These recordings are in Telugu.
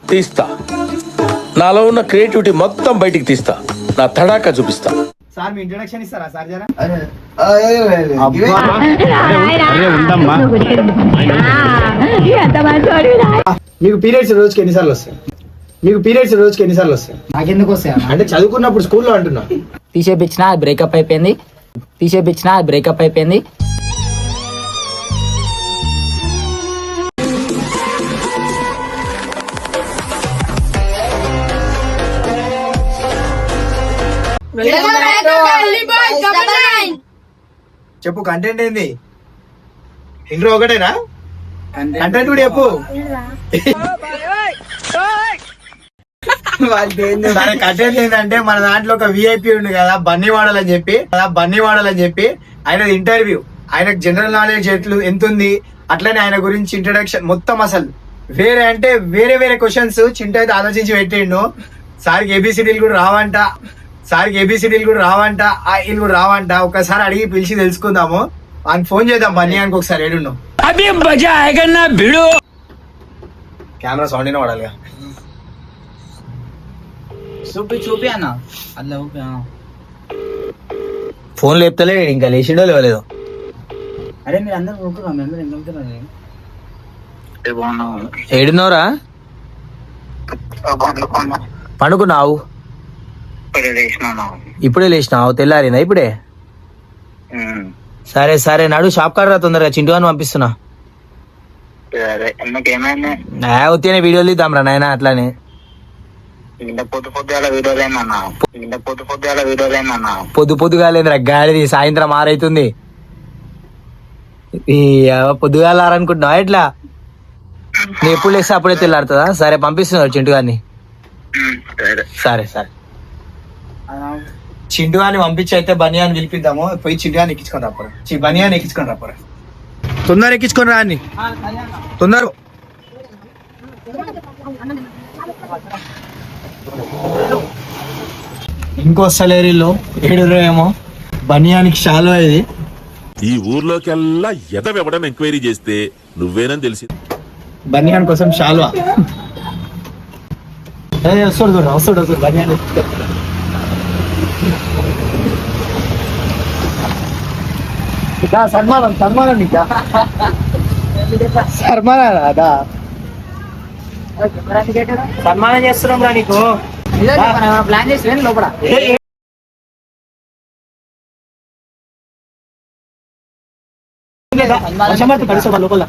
తీస్తా, నాలో ఉన్న క్రియేటివిటీ మొత్తం బయటికి తీస్తా, నా తడాకా చూపిస్తా. సార్ మీ ఇంట్రొడక్షన్ ఇస్తారా సార్ జరా? మీకు పీరియడ్స్ రోజుకి ఎన్నిసార్లు వస్తాయి? నాకెందుకు వస్తాయి అంటే చదువుకున్నప్పుడు స్కూల్లో అంటున్నా. తీసేపిచ్చిన బ్రేకప్ అయిపోయింది. చెప్పు కంటెంట్ ఏంది? ఇంట్రో ఒకటేనా? కంటెంట్ కూడా చెప్పు. సరే కంటెంట్ ఏంటంటే మన దాంట్లో ఒక విఐపి ఉంది కదా, బన్నీ వాడాలని చెప్పి ఆయన ఇంటర్వ్యూ, ఆయనకు జనరల్ నాలెడ్జ్ ఎంత ఉంది, అట్లనే ఆయన గురించి ఇంట్రడక్షన్ మొత్తం అసలు వేరే క్వశ్చన్స్ చింట అయితే ఆలోచించి పెట్టిండు. సార్కి ఏబిసిడీలు కూడా రావంట, వీళ్ళు కూడా రావంట. ఒకసారి అడిగి పిలిచి తెలుసుకుందాము. ఆయన ఫోన్ చేద్దాం బన్నీ అని ఒకసారి. ఏడున్నావు? కెమెరా సౌండ్ అయినా వాడాలిగా. చూపి అన్న అట్లా ఫోన్ లేపుతలే, ఇంకా లేచిండో లేవలేదు. అరే మీరు అందరూ ఏడున్నావురా? పండుకున్నావు? ఇప్పుడే లేచినావు? తెల్లారిందా ఇప్పుడే? సరే నడు, షాప్ కాడ రా తొందరగా, చింటూ అని పంపిస్తున్నా. ఉత్తినే వీడియోలు తీద్దాం రా నాయన. అట్లానే పొద్దుగా లేదురా, గాడిది సాయంత్రం 6 అవుతుంది. పొద్దుగాల అనుకుంటున్నావా ఎట్లా? నువ్వు ఎప్పుడు లేస్తే అప్పుడే తెల్లారుతుందా? సరే పంపిస్తున్నాడు చింటూ గారిని. సరే చింటూ గారిని పంపించి అయితే బనియాని పిలిపిద్దాము. పోయి చింటూ గారిని ఎక్కించుకొని రాపరా, బనియాని ఎక్కించుకొని రాపరా. తొందర ఎక్కించుకొని రా అని తొందర. ఇంకొస్తలేరు వీళ్ళు, 7 ఏమో. బనియానికి షాలో ఇది. ఈ ఊర్లోకెల్లా ఎదవెవడం ఎంక్వైరీ చేస్తే నువ్వేనని తెలిసి బనియాన్ కోసం షాల్వా. వస్తాడు బనియాన్. సన్మానం సన్మానం చేస్తున్నాం రా నీకు. ప్లాన్ చేసి లోపల లోపల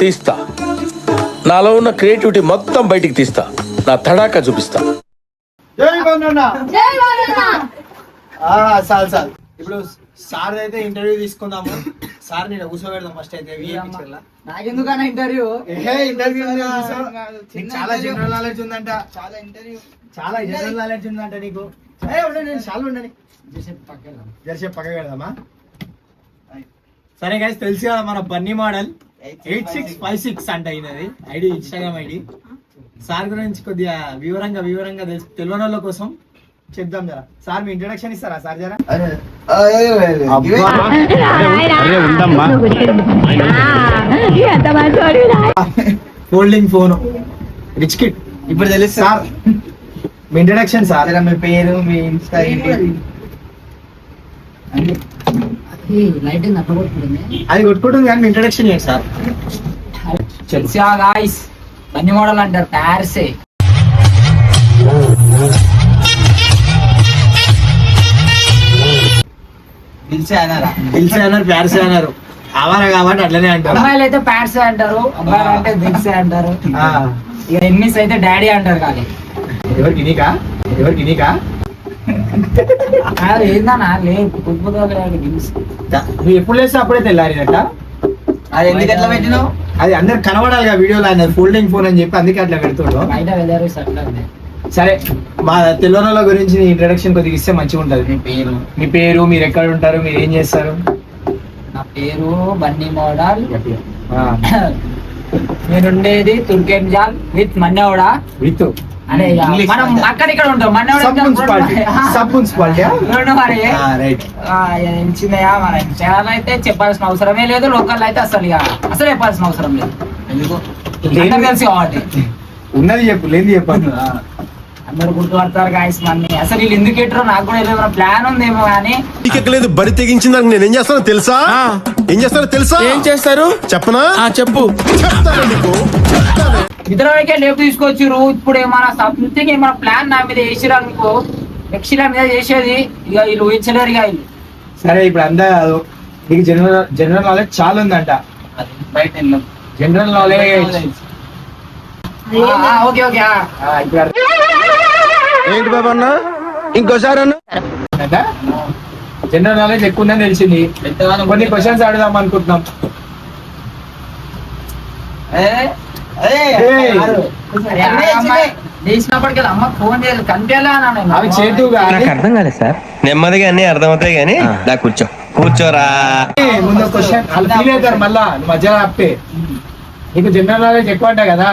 తీస్తా, నాలో ఉన్న క్రియేటివిటీ మొత్తం బయటికి తీస్తా, నా తడాకా చూపిస్తా. చాలు ఇప్పుడు సార్ అయితే ఇంటర్వ్యూ తీసుకుందాము. సార్ నేను కూర్చోబెడదాం ఫస్ట్ అయితే. నాకెందుకన్నా ఇంటర్వ్యూ? చాలా జనరల్ నాలెడ్జ్ ఉందంట. చాలా జనరల్ నాలెడ్జ్ ఉందంట నీకు. నేను చాలా ఉండని జరసేపు పక్క పెడదామా? సరే గైస్, తెలుసు కదా మన బన్నీ మోడల్ 8656 అంట అయినది ఐడి, ఇన్స్టాగ్రామ్ ఐడి. సార్ గురించి కొద్దిగా వివరంగా తెలియని వాళ్ళ కోసం చెప్దాం జరా. సార్ మీ ఇంట్రొడక్షన్ ఇస్తారా సార్ జరా? Folding phone, rich kid. ఇప్పుడు తెలుసు సార్ మీ ఇంట్రొడక్షన్. సార్ మీ పేరు, మీ ఇన్స్టా ఏంటి? అది కొట్టుకుంటుంది కానీ మీ ఇంట్రొడక్షన్ ఏంటి సార్? తెలుసా గాయ్స్, బన్నీ మోడల్ అంటారు ప్యారిసే. దిల్సే అన్నారు, ప్యారిసే అన్నారు. ఆవారా కాబట్టి అట్లనే అంటారు. అమ్మాయిలు అయితే ప్యారిసే అంటారు, అబ్బాయిలు అంటే దిల్సే అంటారు. ఇక ఎన్నిస్ అయితే డాడీ అంటారు. కానీ ఎవరికి నీకా? ఏందన్నా లేదు, నువ్వు ఎప్పుడు లేస్తే అప్పుడే తెల్లారినట్ట. అది ఎందుకు ఎట్లా పెట్టినావు? అది అందరు కనబడాలి వీడియోలో. ఆయన ఫోల్డింగ్ ఫోన్ అని చెప్పి అందుకే అట్లా పెడుతుండో. సరే, మా తెలుగుల గురించి నీ ఇంట్రడక్షన్ కొద్దిగా ఇస్తే మంచిగా ఉంటది. మీ పేరు, మీరు ఎక్కడ ఉంటారు, మీరు ఏం చేస్తారు? నా పేరు బన్నీ మోడల్. నేనుండేది తుర్కెంజాల్ విత్ మన్నెవడా. అంటే ఇక English మనం అంటే. అక్కడ ఇక్కడ ఉంటాం మన సబ్ మున్సిపాలిటీ సబ్ మున్సిపాలిటీ మరి రైట్ చిన్నయా మన జనాలు అయితే చెప్పాల్సిన అవసరమే లేదు లోకల్ అయితే అసలు ఇక అసలు చెప్పాల్సిన అవసరం లేదు ఎందుకు అందరూ తెలిసి కాబట్టి ఉన్నది చెప్పు లేని చెప్పాను అందరు గుర్తుపడతారు గాయస్ మన్ని అసలు వీళ్ళు ఎందుకు ఎట్టరో నాకు కూడా ఏమైనా ప్లాన్ ఉందేమో కానీ లేదు బరి తెగించిన దానికి నేను ఏం చేస్తానో తెలుసా ఏం చేస్తానో తెలుసా ఏం చేస్తారు చెప్పనా చెప్పు. చెప్తాను నీకు చెప్తాను. ఇద్దరు లేపు తీసుకొచ్చిర్రు ఇప్పుడు ఏమైనా సంథింగ్ ఏమైనా ప్లాన్ నా మీద వేసిరు అనుకో నెక్స్ట్ నా మీద చేసేది ఇక వీళ్ళు ఊహించలేరు ఇక వీళ్ళు సరే ఇప్పుడు అందా నీకు జనరల్ నాలెడ్జ్ చాలా ఉందంట బయట జనరల్ నాలెడ్జ్ ఓకే ఓకే ఇప్పుడు అర్థం ఏంటి బాబా అన్న ఇంకోసారి అన్న అయిందా? జనరల్ నాలెడ్జ్ ఎక్కువ ఉందని తెలిసింది కొన్ని క్వశ్చన్స్ అడుగుదాం అనుకుంటున్నాం లేచినప్పటికీ అమ్మ ఫోన్ చేయాలి కనిపించాలా అవి చేతుగా అర్థం కాలేదు సార్ నెమ్మదిగా అన్ని అర్థమవుతాయి కానీ దా కూర్చోరా ముందు క్వశ్చన్ వాళ్ళు ఫీల్ అవుతారు మళ్ళా నువ్వు మధ్యలో ఆపితే నీకు జనరల్ నాలెడ్జ్ ఎక్కువ అంట కదా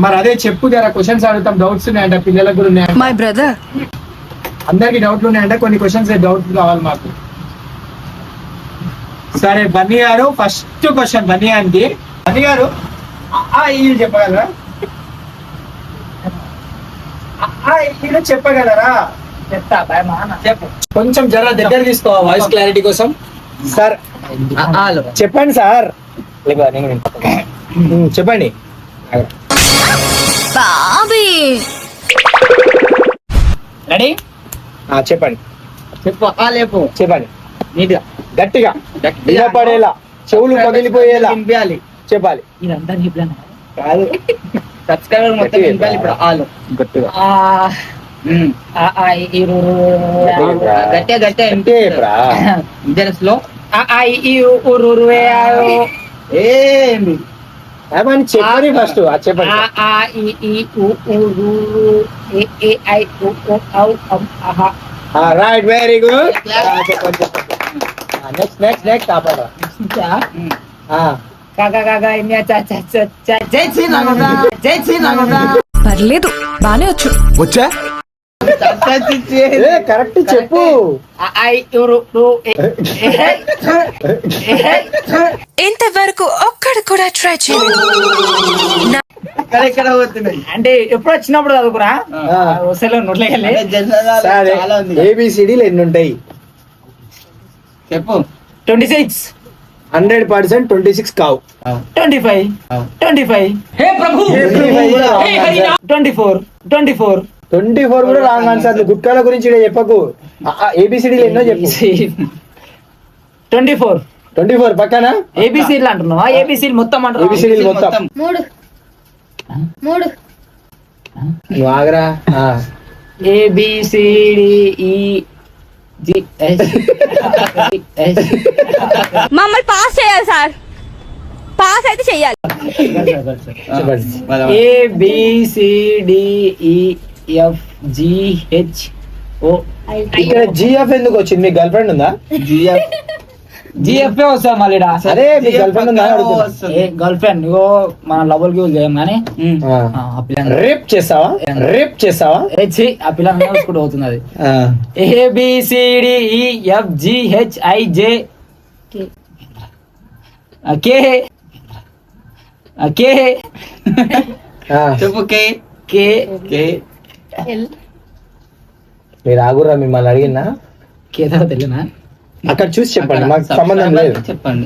మరి అదే చెప్పు జర క్వశ్చన్స్ అడుగుతాం డౌట్స్ ఉన్నాయంట పిల్లలకు కూడా ఉన్నాయంట మై బ్రదర్ అందరికి డౌట్లు ఉన్నాయంట కొన్ని క్వశ్చన్స్ డౌట్స్ కావాలి మాకు సరే బన్నీ గారు ఫస్ట్ క్వశ్చన్ బన్నీ గారు ఇది చెప్పగలరా ఇది చెప్పగలరా చెప్తా బాయ్ మా అన్న చెప్పు కొంచెం జర దగ్గర తీసుకో వాయిస్ క్లారిటీ కోసం సార్ చెప్పండి సార్ చెప్పండి బాబీ రెడీ చెప్పండి చెప్పు లేపు చెప్పండి నీట్గా గట్టిగా వినపడేలా చెవులు పగిలిపోయేలా వినిపించాలి చెప్పాలి ఇదంతా నీ ప్లాన్ కాదు సబ్స్క్రైబర్ మొత్తం వినిపించాలి ఇప్పుడు ఆలు గట్టిగా గట్టే గట్టే అంటే బ్రా. స్లో ఏంది ఏమని చెప్పండి ఫస్ట్ చెప్పండి రైట్ వెరీ గుడ్ చెప్పండి నెక్స్ట్ నెక్స్ట్ నెక్స్ట్ ఆపరా జై శ్రీరామ్ పర్లేదు బానే వచ్చు వచ్చా కరెక్ట్ చెప్పు ఇంతవరకు ఒక్కడు కూడా ట్రై చేయలేదు అంటే ఎప్పుడు వచ్చినప్పుడు చదువుకురా వసలో నోట్లేకెళ్ళి సరే ఏబిసిడీలు ఎన్ని ఉంటాయి చెప్పు 26 100% 26 కావు 25 హే ప్రభు 24 కూడా రాంగ్ ఆన్సర్ గుట్కాల గురించి ఈడ చెప్పకు ఏబిసిడీలు ఎన్నో చెప్పు 24 పక్కన ఏబిసిలు అంటున్నావా ఏబిసిలు మొత్తం ఏబిసిడీలు మొత్తం మూడు నువ్వు ఆగరా ABCDE మమ్మల్ని పాస్ చేయాలి సార్ పాస్ అయితే చెయ్యాలి చెప్పండి ABCDEFGHO ఇక్కడ జిఎఫ్ ఎందుకు వచ్చింది మీ గర్ల్ ఫ్రెండ్ ఉందా జిఎఫ్ వస్తా మళ్ళీ అదే మీ గర్ల్ ఫ్రెండ్ ఉందా గర్ల్ ఫ్రెండ్ ఇగో మన లవల్ కి చేయం కానీ రేప్ చేస్తావా ఆ పిల్లలు కూడా అవుతుంది అది ABCDEFGHIJ చెప్పు కే మీరు ఆగురా మిమ్మల్ని అడిగినా కే తర్వాత తెలియనా అక్కడ చూసి చెప్పండి మాకు సంబంధం లేదు చెప్పండి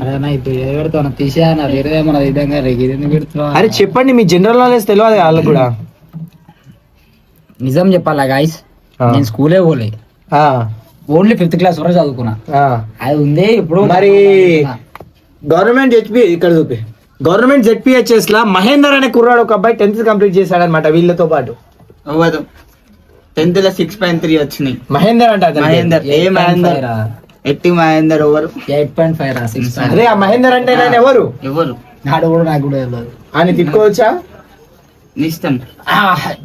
తీసా నా వేరే మన విధంగా అరే చెప్పండి మీ జనరల్ నాలెడ్జ్ తెలియదు వాళ్ళకి కూడా నిజం చెప్పాలా గాయస్ నేను స్కూలే పోలే ఓన్లీ 5th క్లాస్ వరకు చదువుకున్నా అది ఉంది ఇప్పుడు మరి గవర్నమెంట్ జెడ్పిహెచ్ఎస్ లా మహేందర్ అనే కుర్రాడు ఒక అబ్బాయి 10th కంప్లీట్ చేశాడు అనమాట వీళ్ళతో పాటు 10th లో 6.3 వచ్చినాయి. మహేందర్ అంటే అతని పేరు. మహేందర్ ఎట్టి మహేందర్ ఎవరు 8.5 రా 6. అదే ఆ మహేందర్ అంటే నేను ఎవరు నాడు కూడా నాకు కూడా తెలియదు అని తిట్టుకోవచ్చా నిష్టం.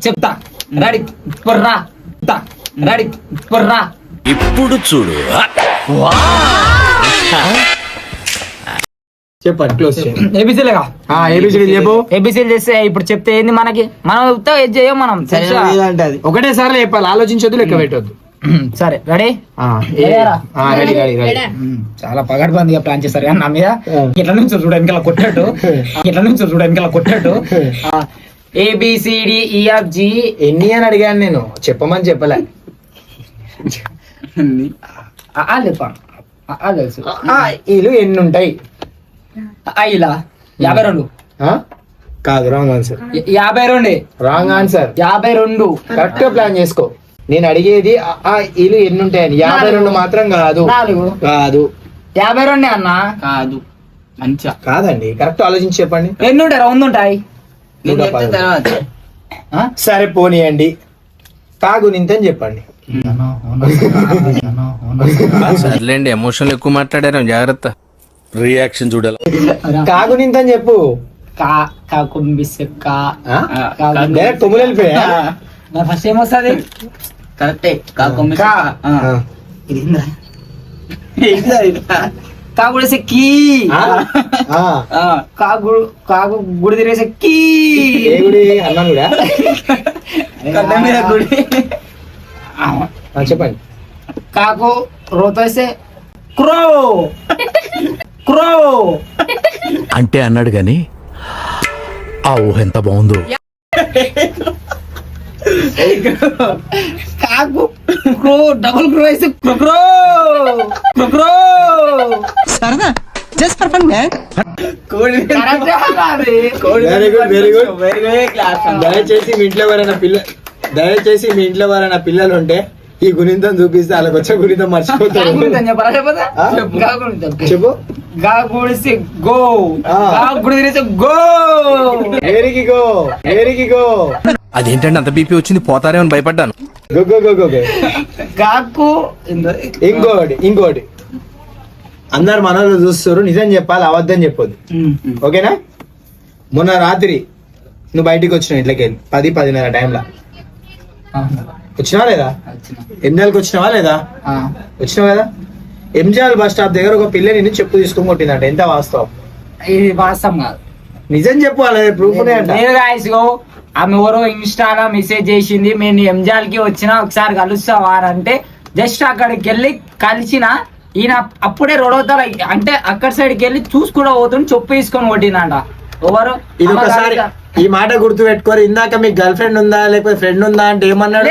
చెప్తా రెడీ పొర్రా రెడీ పొర్రా ఇప్పుడు చూడు చెప్పండి క్లోజ్ చేయండి. ఏబిసిలేగా ఏబిసిడి చెప్పు. ఏబిసిలు చేస్తే ఇప్పుడు చెప్తే ఏంది మనకి, మనం ఉత్తా ఏది చేయం మనం తెలుసా? అంటది ఒకటే సార్లు చెప్పాలి, ఆలోచించొద్దు, లెక్క పెట్టొద్దు. సరే రెడీ. Ready ready ready. చాలా పగడ్బందీగా ప్లాన్ చేస్తారు కానీ నా మీద ఇట్లా నుంచి చూడడానికి ఇలా కొట్టాడు, ఇట్లా నుంచి చూడడానికి ఇలా కొట్టాడు. ABCDEFG ఎన్ని అని అడిగాను నేను, చెప్పమని చెప్పలే. తెలుసు వీళ్ళు ఎన్ని ఉంటాయి? ఇలా 52 కాదు, wrong answer. 52 wrong answer. 52 correct గా ప్లాన్ చేసుకో. నేను అడిగేది వీళ్ళు ఎన్ని ఉంటాయని, 52 మాత్రం కాదు. 4 కాదు 52 అన్న కాదు మంచిగా కాదండి, కరెక్ట్ ఆలోచించి చెప్పండి. ఎన్ని ఉంటాయి? 2 ఉంటాయి. నేను చెప్తే తర్వాత సరే పోనీయండి, కాగు నింతని చెప్పండి. సర్లేండి, ఎమోషన్లు ఎక్కువ మాట్లాడారు, జాగ్రత్త. రియాక్షన్ చూడాలి. కాగు నింతని చెప్పు. డైరెక్ట్ కొమ్ములు వెళ్ళిపోయా. ఫస్ట్ ఏమొస్తుంది? కరెక్టే కాకొమ్మి కాగుడిసే కీ, కాగు గుడి తిరిగేసే కీ. ఏ గుడి? అన్నాను కూడా. కట్ట మీద గుడి. చెప్పండి. కాకు రోతేసే క్రో, క్రో అంటే అన్నాడు గాని ఆ ఊహ ఎంత బాగుందో. కాకు క్రో, డబుల్ క్రో వేసే క్రో, క్రో సరదా just for fun man. Very good very good. దయచేసి మీ ఇంట్లో ఎవరైనా పిల్లలు ఉంటే ఈ గుణితం చూపిస్తే వాళ్ళకి వచ్చే గుణితం మర్చిపోతారు. చెప్పు. గాగుడిసే గో, గాగుడి తిరిగేసే గో. వెరీకి గో, వెరీకి గో. అదేంటంటే అంత బీపీ వచ్చింది, పోతారేమని భయపడ్డాను. గో గో గో గో. కాకు ఇంకోటి అందరు మనలో చూస్తారు, నిజం చెప్పాలి, అబద్ధం చెప్పొద్దు. ఓకేనా? మొన్న రాత్రి నువ్వు బయటికి వచ్చినావు ఇంట్లోకి వెళ్ళి 10-10:30 టైంలో వచ్చినావా లేదా? ఎన్నేళ్ళకి వచ్చినావా లేదా? వచ్చినావు కదా. ఎంజిఆర్ బస్ స్టాప్ దగ్గర ఒక పిల్ల నిన్ను చెప్పు తీసుకొని కొట్టిందంట. ఎంత వాస్తవం? ఇది వాస్తవం కాదు, నిజం చెప్పు, అలాగే ప్రూఫ్ అంట. ఆమె ఎవరో ఇన్స్టాలో మెసేజ్ చేసింది, మేము ఎంజాల్ కి వచ్చినా ఒకసారి కలుస్తావా అని అంటే జస్ట్ అక్కడికి వెళ్ళి కలిసిన ఈయన అప్పుడే రోడవుతారు అంటే అక్కడ సైడ్కి వెళ్ళి చూసుకుంటూ పోతుంటే చెప్పు తీసుకొని కొట్టిందంట. ఎవరు? ఇది ఒకసారి ఈ మాట గుర్తు పెట్టుకోరు. ఇందాక మీకు గర్ల్ ఫ్రెండ్ ఉందా లేకపోతే ఫ్రెండ్ ఉందా అంటే ఏమన్నాడు?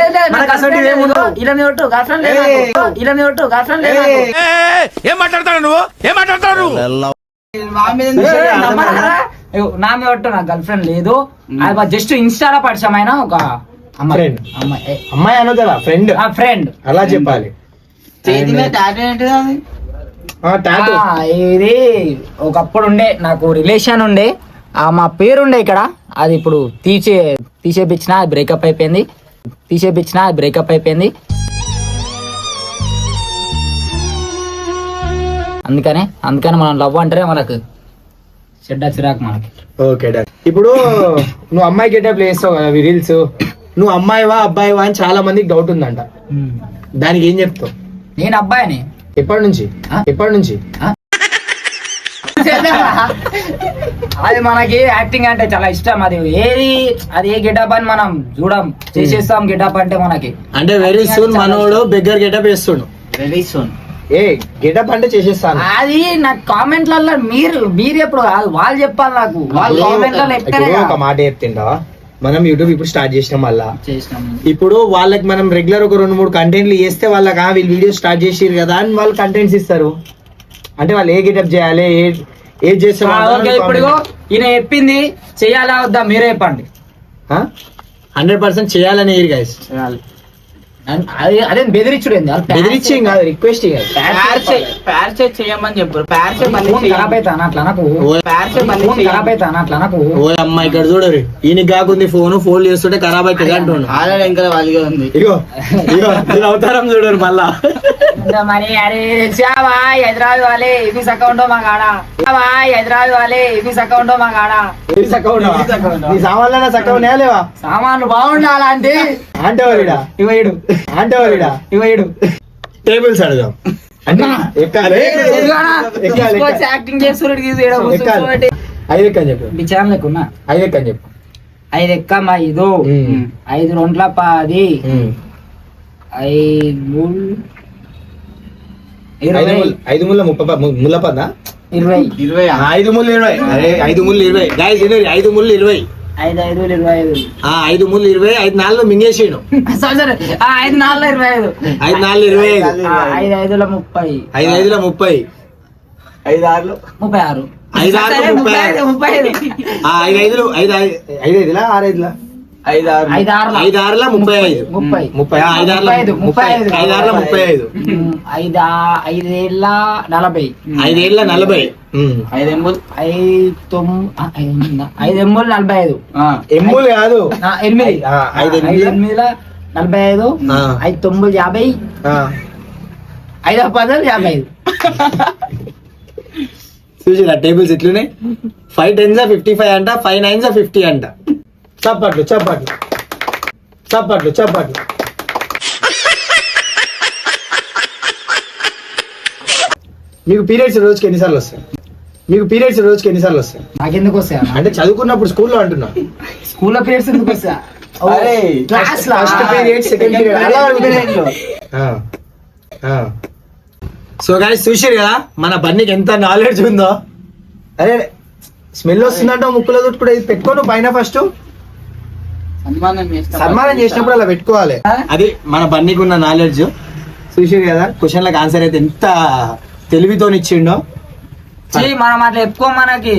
ఏం మాట్లాడతాడు నువ్వు? ఏం మాట్లాడతాడు? నా మీద ఒట్టు, నా గర్ల్ ఫ్రెండ్ లేదు. అది జస్ట్ ఇన్స్టాలో పరిచయం అయినా ఒక అమ్మాయి అనొద్దా? ఫ్రెండ్. ఫ్రెండ్ అలా చెప్పాలి. చేతి మీద టాటూ ఏంటిది అది? ఇది ఒకప్పుడు ఉండే నాకు రిలేషన్ ఉండే, మా పేరుండే ఇక్కడ. అది ఇప్పుడు తీసేపించిన బ్రేకప్ అయిపోయింది. అందుకని మనం లవ్ అంటారే మనకు చెడ్డ చిరాకు మనకి. Okay done. ఇప్పుడు నువ్వు అమ్మాయి గెటప్ వేస్తావు కదా రీల్స్, నువ్వు అమ్మాయివా అబ్బాయివా అని చాలా మందికి డౌట్ ఉందంట. దానికి ఏం చెప్తావు? నేను అబ్బాయిని. ఎప్పటి నుంచి? అది మనకి యాక్టింగ్ అంటే చాలా ఇష్టం. అది ఏ గెటప్ అని మనం చేసేస్తాం. గెటప్ అంటే మనకి అంటే వెరీ సూన్ మనోడు బెగ్గర్ గెటప్ వేస్తుండు. వెరీ సూన్ ఏ గెటప్ అంటే చేసేస్తాను. అది నాకు కామెంట్లలో మీరు ఎప్పుడు కాదు, వాళ్ళు చెప్పాలి నాకు. వాళ్ళు కామెంట్లలో ఒక మాట చెప్తుంటావా? మనం యూట్యూబ్ ఇప్పుడు స్టార్ట్ చేసినాం మళ్ళా. చేసినాం. ఇప్పుడు వాళ్ళకి మనం రెగ్యులర్ ఒక 2-3 కంటెంట్లు చేస్తే వాళ్ళకి వీళ్ళు వీడియో స్టార్ట్ చేసిరు కదా అని వాళ్ళు కంటెంట్స్ ఇస్తారు. అంటే వాళ్ళు ఏ గెటప్ చేయాలి, ఏది చేస్తారు. ఇప్పుడు ఈయన చెప్పింది చెయ్యాలా వద్దా మీరే చెప్పండి. 100% చేయాలని గైస్. అదే బెదిరించుడు, బెదిరించింగ్ కాదు, రిక్వెస్టింగ్. చేయమని చెప్పారు. ఖరాబ్ అవుతాను అట్లా నాకు. ఓ అమ్మ ఇక్కడ చూడరు, ఈయనకి కాకుంది ఫోన్ చేస్తుంటే ఖరాబ్ అవుతుంది అంటుండు. ఆల్రెడీ ఇంకా వాళ్ళగా ఉంది. ఇగో దీని అవతారం చూడరు మళ్ళా. మరి అరే హైదరాబాద్ వాళ్ళే ఏపీస్ అకౌంట్ మా కాడ, నీ సామాన్లు సక్కగా లేవా? సామాన్లు బాగుండాలా అంటే అంటే ఇవ్వడు టేబుల్స్ అడుగుదాం. అంటే ఎక్కాలి ఎక్కాలి యాక్టింగ్ చేస్తున్నాడు ఎక్కాలి. 5 ఎక్కని చెప్పు, బిచారం లేకున్నా 5 ఎక్కని చెప్పు. 5 ఎక్కం 5 5 2 10 5 ముళ్ళ 30 పదా 20 20 5 ముళ్ళు 20. అరే 5 ముళ్ళు 20 గాయస్, 5 ముళ్ళు 20. 5 5 25 5 ముళ్ళు 20, 5 నాలుగు మింగేసాడు. సరే 5 4 25 5 నాలుగు 25, 5 5 30 5 5 30, 5 6 36 5 6 35, 35 5 5 5 5 6 5 5 6 5 6 35, 30 5 6 35, 5 6 35, 5 5 ఏళ్ళ 40 5 ఏళ్ళ 40, 5 ఎంబుల్ 5 ఎమ్ములు 45 ఎమ్ములు కాదు 8 5 5 8 45 5 9 50 5 10 55 చూసిరా టేబుల్స్ ఇట్లున్నాయి. 5 10s 55 అంట, 5 9s 50 అంట. చప్పట్లు చప్పట్లు చప్పట్లు చప్పట్లు. మీకు పీరియడ్స్ రోజుకి ఎన్నిసార్లు వస్తాయి? నాకెందుకు వస్తాయా అంటే చదువుకున్నప్పుడు స్కూల్లో అంటున్నా. స్కూల్లో పీరియడ్స్ ఎందుకు వస్తా class first period, second period అలా అడుగుతున్నా. సో గైస్ చూసారు కదా మన బన్నీకి ఎంత నాలెడ్జ్ ఉందో. అరే స్మెల్ వస్తుందంటే ముక్కులో కూడా ఇది పెట్టుకోను పైన. ఫస్ట్ సన్మానం చేసినప్పుడు అలా పెట్టుకోవాలి. అది మన బన్నీకి ఉన్న నాలెడ్జ్. చూసారు కదా క్వశ్చన్లకు ఆన్సర్ అయితే ఎంత తెలివితో ఇచ్చిండో. మనం అట్లా ఎక్కువ మనకి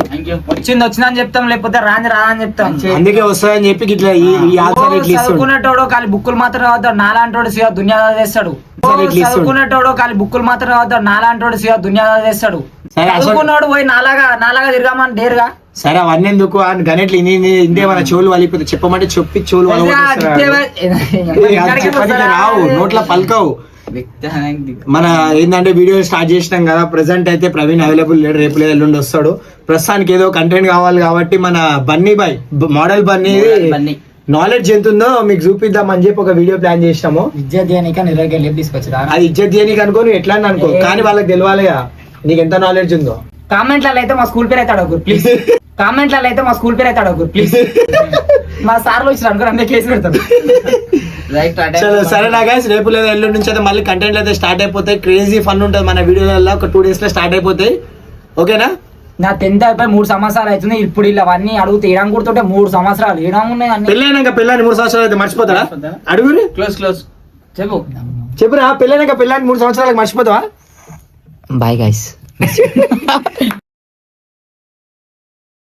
వచ్చిందని చెప్తాం, లేకపోతే రాదని చెప్తాం. అందుకే వస్తుందని చెప్పి ఇట్లా ఈ ఆన్సర్ ఇట్లా ఇస్తుండు. చదువుకునేటోడు ఖాళీ బుక్కులు మాత్రం చదువుతాడు, నాలాంటోడు శివ దునియా చేస్తాడు. చదువుకునేటోడు ఖాళీ బుక్కులు మాత్రం చదువుతాడు, నాలాంటోడు శివ దునియా చేస్తాడు. చదువుకున్నాడు పోయి నాలాగా తిరగామని డేరుగా. సరే అవన్నీ ఎందుకు గణెట్లు ఇందే మన చెవులు వలిపోతే చెప్పమంటే చెప్పి చెవులు రావు, నోట్ల పలకవు. మన ఏంటంటే వీడియో స్టార్ట్ చేసినాం కదా. ప్రెసెంట్ అయితే ప్రవీణ్ అవైలబుల్ లేడు, రేపు లేదా ఎల్లుండి వస్తాడు. ప్రస్తుతానికి ఏదో కంటెంట్ కావాలి కాబట్టి మన Bunny boy model Bunny knowledge ఎంత ఉందో మీకు చూపిద్దామని చెప్పి ఒక వీడియో ప్లాన్ చేసినాము. విద్య తీసుకొచ్చా అది ఇజ్జత్ చేయనీకి అనుకో, నువ్వు ఎట్లా అని అనుకో, కానీ వాళ్ళకి తెలియాలిగా నీకు ఎంత నాలెడ్జ్ ఉందో. కామెంట్లలో అయితే మా స్కూల్ పేరు అయితే అడగరు ప్లీజ్. ప్లీజ్ మా సార్లు వచ్చిన అనుకో అన్నీ కేసు పెడతారు. సరే నా గైస్, రేపు లేదా ఎల్లుండి నుంచి అయితే మళ్ళీ కంటెంట్ అయితే స్టార్ట్ అయిపోతాయి. క్రేజీ ఫన్ ఉంటుంది మన వీడియోలలో. ఒక 2 days లో స్టార్ట్ అయిపోతాయి. ఓకేనా? నా 10th అయిపోయి 3 సంవత్సరాలు అవుతుంది. ఇప్పుడు ఇలా అవన్నీ అడుగుతే ఏడాం కూర్తుంటే 3 సంవత్సరాలు ఏడాం ఉన్నాయి. పెళ్ళైనాక పెళ్ళాన్ని 3 సంవత్సరాలు అయితే మర్చిపోతారా? అడుగురి క్లోజ్ చెప్పురా. పెళ్ళైనాక పెళ్ళాన్ని 3 సంవత్సరాలకు మర్చిపోతావా? Bye guys.